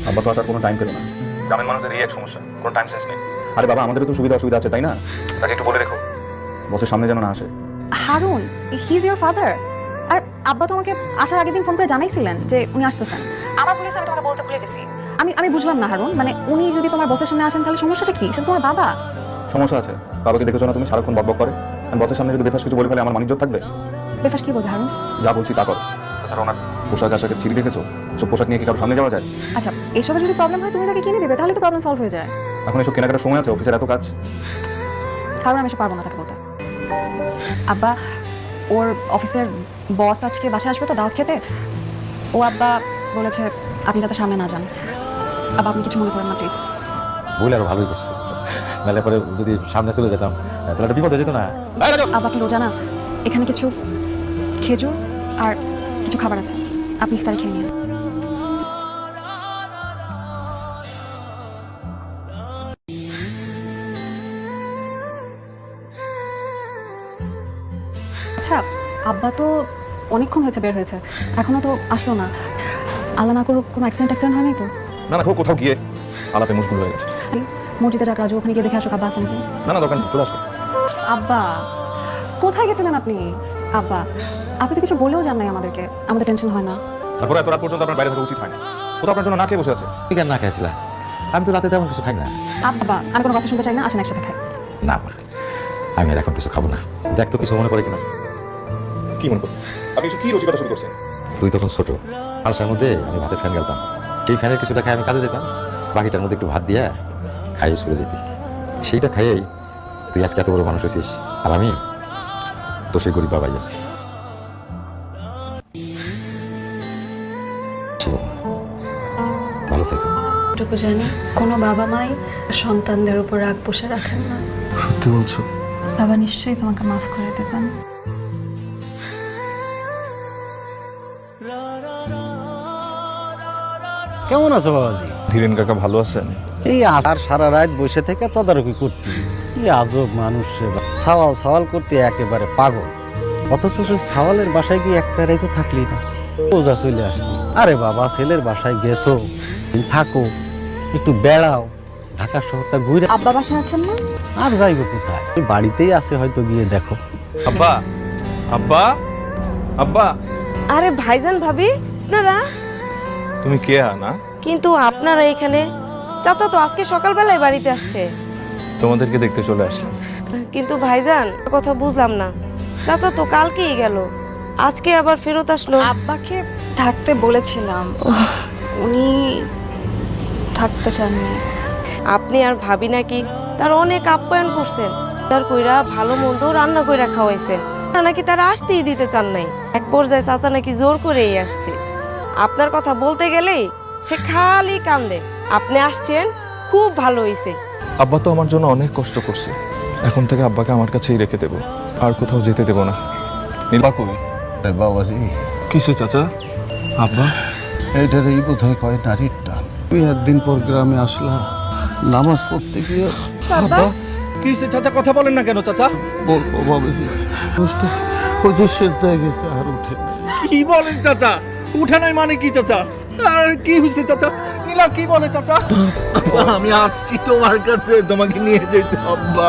আব্বা তো আসার কোনো টাইম পেল না। গ্রামের মানুষের এই এক সমস্যা, কোনো টাইম সেন্স নেই। আরে বাবা, আমাদেরও তো সুবিধা অসুবিধা আছে, তাই না? তাকে একটু বলে রেখো বসের সামনে যেন না আসে। Harun, he is your father. আর আব্বা তো আমাকে আসার আগের দিন ফোন করে জানাইছিলেন যে উনি আসতেছেন। আমার বলেছে, আমি তোমাকে বলতে ভুলে গেছি। আমি বুঝলাম না হারুন, মানে উনি যদি তোমার বসের সামনে আসেন তাহলে সমস্যাটা কি? সেটা তোমার বাবা। সমস্যা আছে। বাবাকে দেখেছো না তুমি, সারাক্ষণ বকবক করে। বসের সামনে যদি বেফাস কিছু বলে ফেলে আমার মানিজ্য থাকবে? বেফাস কি বলবে হারুন? যা বলছি তা করো। তাছাড়া ওনার পোশাক আশাকের ছিঁড়ি দেখেছো? সব পোশাক নিয়ে কি কারোর সামনে যাওয়া যায়? আচ্ছা, এসবের যদি প্রবলেম হয় তুমি তাকে কিনে দেবে, তাহলে তো প্রবলেম সলভ হয়ে যায়। এখন এসব কেনাকাটার সময় আছে? অফিসের এত কাজ। হারুন, আমি এসব পারবো না তাকে বলতে। আব্বা, ওর অফিসের বস আজকে বাসায় আসবে তো দাওয়াত খেতে। ও আব্বা বলেছে আপনি যাতে সামনে না যান। আব্বা, আপনি কিছু মনে করেন না প্লিজ। ভুল আর ভালোই করছে, নাহলে পরে যদি সামনে চলে যেতাম তাহলে একটা বিপদ হয়ে যেত না। আব্বা, আপনি রোজা না, এখানে কিছু খেজুর আর কিছু খাবার আছে, আপনি ইফতারে খেয়ে নিন। আচ্ছা, আব্বা তো অনেকক্ষণ হয়েছে বের হয়েছে, এখনো তো আসলো না। আল্লাহ না করুক কোনো অ্যাক্সিডেন্ট হয়নি তো? না না, কোথাও গিয়ে আলাপে মুশগুল হয়ে গেছে। মসজিদে যাক রাজু, ওখানে গিয়ে দেখে আসো আব্বা আছে নাকি। না না, দোকান চলে আসবে। আব্বা, কোথায় গেছিলেন আপনি? আব্বা, আপনি তো কিছু বলেও যান নাই আমাদেরকে, আমাদের টেনশন হয় না? তারপরে এত রাত পর্যন্ত আপনার বাইরে থাকা উচিত হয় না। ও তো আপনার জন্য না খেয়ে বসে আছে। ঠিক আছে, না খাইছিলাম, আমি তো রাতে তেমন কিছু খাই না। আব্বা, আমি কোনো কথা শুনতে চাই না, আসেন একসাথে খাই। না মা, আমি আর এখন কিছু খাবো না। দেখ তো কিছু মনে পড়ে কিনা। কি মনে করবেন? আপনি কিছু কি রসিকতা শুরু করছেন? তুই তখন ছোট, আলসার মধ্যে আমি ভাতের ফ্যান গেলতাম, সেই ফ্যানের কিছুটা খাই আমি কাজে যেতাম, বাকিটার মধ্যে একটু ভাত দিয়া খাইয়ে চলে যেতি। সেইটা খাইয়েই তুই আজকে এত বড় মানুষ হয়েছিস, আর আমি তো সেই গরিব বাবাই আছি। ভালো থেকো। এটুকু জানি, কোনো বাবা মাই সন্তানদের উপর রাগ পুষে রাখেন না। সত্যি বলছো? বাবা নিশ্চয়ই তোমাকে মাফ করে দেবেন। কেমন আছো বাবাজি? ধীরেন কাকা ভালো আছেন? এই আর সারা রাত বসে থেকে তদারকি করতে, কি আজব মানুষ রে। সওয়াল সওয়াল করতে একেবারে পাগল, অথচ সেই সওয়ালের বাসায় গিয়ে একটা রাইতে থাকলি না, রোজা চলে আসলি। আরে বাবা, ছেলের বাসায় গেছো, থাকো, একটু বেড়াও, ঢাকা শহরটা ঘুরে। আব্বা বাসায় আছেন না? আর যাইবো কোথায়, ওই বাড়িতেই আছে, হয়তো গিয়ে দেখো। আব্বা, আব্বা, আব্বা। আরে ভাইজান ভাবি আপনারা, তুমি কে না? কিন্তু আপনারা এখানে? চাচা তো আজকে সকালবেলায় বাড়িতে আসছে। তোমাদেরকে দেখতে চলে আসলাম। কিন্তু ভাইজান, কথা বুঝলাম না, চাচা তো কালকেই গেল, আজকে আবার ফেরত আসলো। আব্বাকে থাকতে বলেছিলাম, উনি থাকতে চাননি। আপনি আর ভাবি নাকি তার অনেক আপ্যায়ন করছেন, তার কইরা ভালো মন্দ রান্না কইরা খাওয়াইছেন, নাকি তারা আসতেই দিতে চান নাই। এক পর্যায়ে চাচা নাকি জোর করেই আসছে। আপনার কথা বলতে গেলেই সে খালি কান্দে। আপনি আসছেন, খুব ভালো হইছে। আব্বা তো আমার জন্য অনেক কষ্ট করছে, এখন থেকে আব্বাকে আমার কাছেই রেখে দেব, আর কোথাও যেতে দেব না। নীলা কই? বাবাজি, কিসে চাচা? আব্বা, এইটার এই বোধ হয় কয় নারীর টান। তুই একদিন পর গ্রামে আসলা, নামাজ পড়তে গিয়ে আব্বা কিসে চাচা? কথা বলেন না কেন চাচা? বলবো বাবাজি, ওই যে শেষ দেয় গেছে আর উঠে নাই। কি বলেন চাচা? উঠে নাই মানে কি চাচা? আর কি হয়েছে চাচা? নীলা কি বলে চাচা? আমি আসছি তোমার কাছে, তোমাকে নিয়ে যেতে। আব্বা